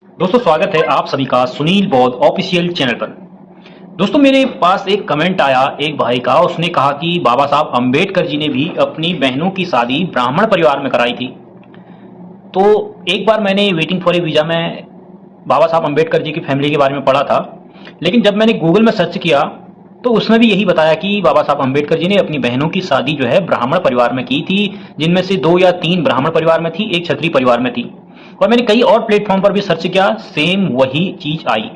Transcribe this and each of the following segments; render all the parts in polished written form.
दोस्तों स्वागत है आप सभी का सुनील बौद्ध ऑफिशियल चैनल पर। दोस्तों मेरे पास एक कमेंट आया एक भाई का, उसने कहा कि बाबा साहब अंबेडकर जी ने भी अपनी बहनों की शादी ब्राह्मण परिवार में कराई थी। तो एक बार मैंने वेटिंग फॉर ए वीज़ा में बाबा साहब अंबेडकर जी की फैमिली के बारे में पढ़ा था, लेकिन जब मैंने गूगल में सर्च किया तो उसमें भी यही बताया कि बाबा साहब अंबेडकर जी ने अपनी बहनों की शादी जो है ब्राह्मण परिवार में की थी, जिनमें से 2 या 3 ब्राह्मण परिवार में थी, एक क्षत्रिय परिवार में थी। और मैंने कई और प्लेटफॉर्म पर भी सर्च किया, सेम वही चीज आई।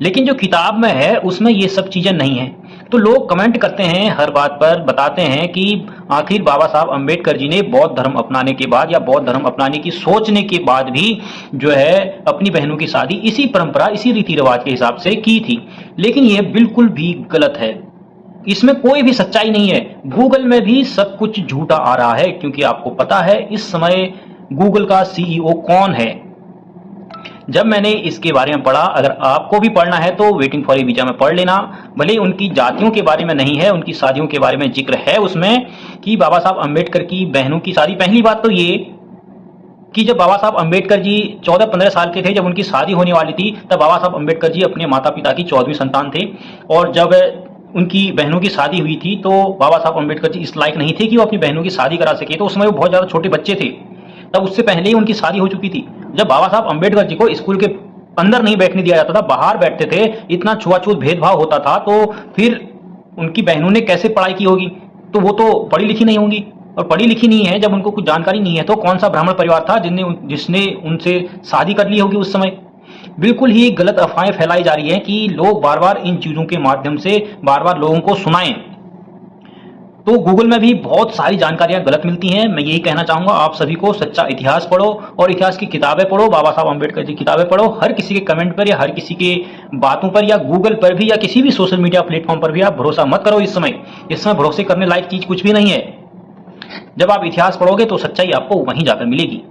लेकिन जो किताब में है उसमें ये सब चीजें नहीं है। तो लोग कमेंट करते हैं, हर बात पर बताते हैं कि आखिर बाबा साहब अंबेडकर जी ने बौद्ध धर्म अपनाने के बाद या बौद्ध धर्म अपनाने की सोचने के बाद भी जो है अपनी बहनों की शादी इसी परंपरा, इसी रीति रिवाज के हिसाब से की थी। लेकिन यह बिल्कुल भी गलत है, इसमें कोई भी सच्चाई नहीं है। गूगल में भी सब कुछ झूठा आ रहा है, क्योंकि आपको पता है इस समय गूगल का सीईओ कौन है। जब मैंने इसके बारे में पढ़ा, अगर आपको भी पढ़ना है तो वेटिंग फॉर ए वीजा में पढ़ लेना। भले उनकी जातियों के बारे में नहीं है, उनकी शादियों के बारे में जिक्र है उसमें कि बाबा साहब अंबेडकर की बहनों की शादी। पहली बात तो ये कि जब बाबा साहब अंबेडकर जी 14-15 साल के थे, जब उनकी शादी होने वाली थी, तब बाबा साहब अंबेडकर जी अपने माता पिता की 14वीं संतान थे। और जब उनकी बहनों की शादी हुई थी तो बाबा साहब अंबेडकर जी इस लायक नहीं थे कि वो अपनी बहनों की शादी करा सके। तो उस समय वो बहुत ज़्यादा छोटे बच्चे थे, तब उससे पहले ही उनकी शादी हो चुकी थी। जब बाबा साहब अंबेडकर जी को स्कूल के अंदर नहीं बैठने दिया जाता था, बाहर बैठते थे, इतना छुआछूत भेदभाव होता था, तो फिर उनकी बहनों ने कैसे पढ़ाई की होगी? तो वो तो पढ़ी लिखी नहीं होंगी, और पढ़ी लिखी नहीं है जब उनको कुछ जानकारी नहीं है तो कौन सा ब्राह्मण परिवार था जिसने उनसे शादी कर ली होगी उस समय? बिल्कुल ही गलत अफवाहें फैलाई जा रही है कि लोग बार बार इन चीजों के माध्यम से बार बार लोगों को सुनाएं। तो गूगल में भी बहुत सारी जानकारियां गलत मिलती हैं। मैं यही कहना चाहूंगा आप सभी को, सच्चा इतिहास पढ़ो और इतिहास की किताबें पढ़ो, बाबा साहब अंबेडकर की किताबें पढ़ो। हर किसी के कमेंट पर या हर किसी के बातों पर या गूगल पर भी या किसी भी सोशल मीडिया प्लेटफॉर्म पर भी आप भरोसा मत करो। इस समय भरोसे करने लायक चीज कुछ भी नहीं है। जब आप इतिहास पढ़ोगे तो सच्चाई आपको वहीं जाकर मिलेगी।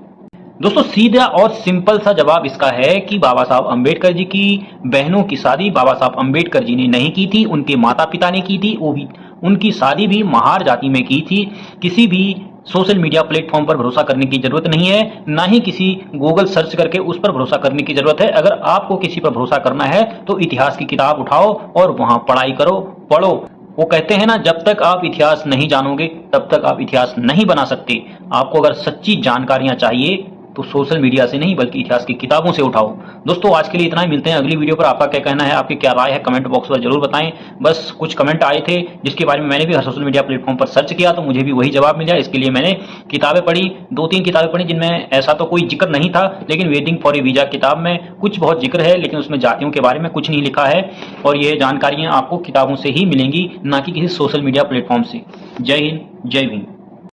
दोस्तों सीधा और सिंपल सा जवाब इसका है कि बाबा साहब अंबेडकर जी की बहनों की शादी बाबा साहब अंबेडकर जी ने नहीं की थी, उनके माता पिता ने की थी। वो भी उनकी शादी भी महार जाति में की थी। किसी भी सोशल मीडिया प्लेटफॉर्म पर भरोसा करने की जरूरत नहीं है, ना ही किसी गूगल सर्च करके उस पर भरोसा करने की जरूरत है। अगर आपको किसी पर भरोसा करना है तो इतिहास की किताब उठाओ और वहां पढ़ाई करो, पढ़ो। वो कहते हैं ना, जब तक आप इतिहास नहीं जानोगे तब तक आप इतिहास नहीं बना सकते। आपको अगर सच्ची जानकारियां चाहिए तो सोशल मीडिया से नहीं बल्कि इतिहास की किताबों से उठाओ। दोस्तों आज के लिए इतना ही, मिलते हैं अगली वीडियो पर। आपका क्या कहना है, आपकी क्या राय है, कमेंट बॉक्स पर जरूर बताएं। बस कुछ कमेंट आए थे जिसके बारे में मैंने भी हर सोशल मीडिया प्लेटफॉर्म पर सर्च किया तो मुझे भी वही जवाब मिला। इसके लिए मैंने किताबें पढ़ी, 2-3 किताबें पढ़ी जिनमें ऐसा तो कोई जिक्र नहीं था, लेकिन वेटिंग फॉर ए वीजा किताब में कुछ बहुत जिक्र है, लेकिन उसमें जातियों के बारे में कुछ नहीं लिखा है। और ये जानकारियां आपको किताबों से ही मिलेंगी, ना कि किसी सोशल मीडिया प्लेटफॉर्म से। जय हिंद, जय भीम।